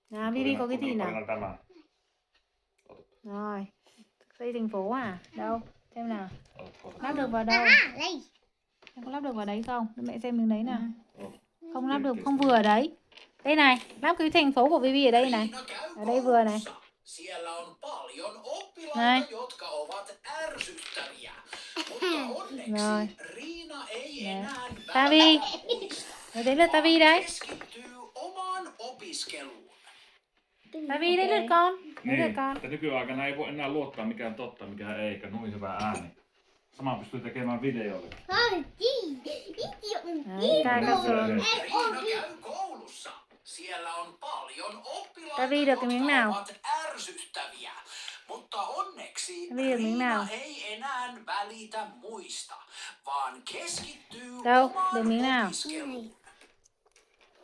Nào Vivi có cái gì nào? Tämä. Rồi. Xây thành phố à? Đâu? Xem nào. Otatko? Lắp được vào đâu? Đây. Em có lắp được vào đấy không? Để mẹ xem miếng đấy nào. Ồ, Không lắp được, không vừa ở đấy. Đây này, lắp cái thành phố của Vivi ở đây này. Ở đây vừa này. Siellä on paljon oppilaita, Này. jotka ovat ärsyttäviä. Mutta onneksi Rồi. Riina ei Đấy. enää Tavi. välitä muista, Đấy là Tavi vaan đấy. keskittyy omaan opiskeluun. Tavi đấy lượt con. Đấy lượt Niin, con. että nykyaikana ei voi enää luottaa mikä on totta, mikä ei, eikä noin hyvä ääni. Sama pystyy tekemään videolle. Đấy, cài cắt xuống. Riina käy koulussa. Siellä on paljon Tavi oppilaita, được cái miếng jotka nào? ovat ärsyttäviä. Mutta onneksi Tavi được miếng nào? Riina ei enää välitä muista, vaan keskittyy Đâu? omaan Được miếng nào? opiskeluun.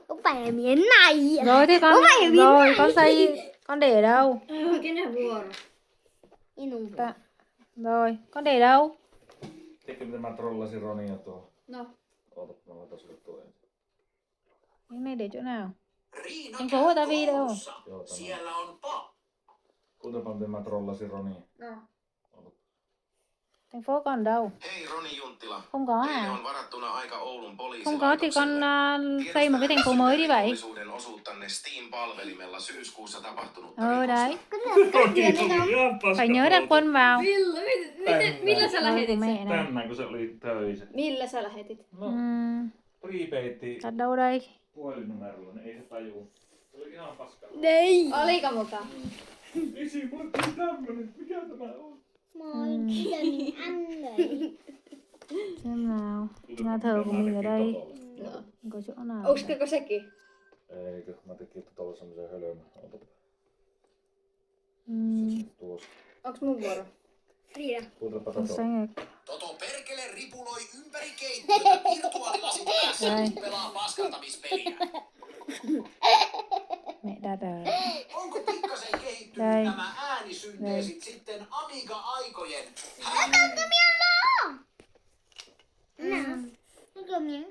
Không phải là miếng này. Rồi thế con. Không phải miếng Rồi này. con xây. Con để ở đâu? Cái này vừa rồi. Đi nùng. Tạ. Rồi, con để đâu? Tiedätkö mitä mä trollasin Ronia tuohon? No. Oota, mä laitan sulle tuo ensin. Miếng này để chỗ nào? Riina Thành phố của käy Tavi đâu? koulussa. Joo, tämä. Siellä on Kuinka miten mä trollasin Ronia? No. Thành phố còn đâu? Hei Roni Junttila. Không có Teille à? on varattuna aika Oulun Không có thì con poliisilaitokselle. xây một cái thành phố mới đi vậy. Teollisuuden osuuttanne Steam-palvelimella syyskuussa tapahtunutta Đấy. Ihan paska Phải nhớ đặt quân vào. Millä sä Thôi của lähetit mẹ sen? này. Tänään kun se oli töissä. Millä sä lähetit? No, prepeitti Đặt đâu đây? puhelinnumerolla, niin ei se tajuu. Se oli ihan paskaa. Đây. Oliko mukaan? Isi, mulle tuli tämmönen. Mikä tämä on? Moi, đừng ăn rồi. Xem nào. Nhà thờ của mình ở đây. No. Có chỗ nào? Uskoko sekin? Eikö? Mä tekin tuolla semmosen hölmön. Otapa. Tuossa. Onks mun vuoro? Frida. Kuuntelepa Con tätä. xanh Toto perkele ripuloi ympäri keittiötä virtuaalilasin päässä, Näin. kun pelaa paskantamispeliä. mẹ đặt ở. Onko pikkasen kehittynyt Đây. nämä äänisynteesit sitten Amiga-aikojen? Nào. Nó cầm miếng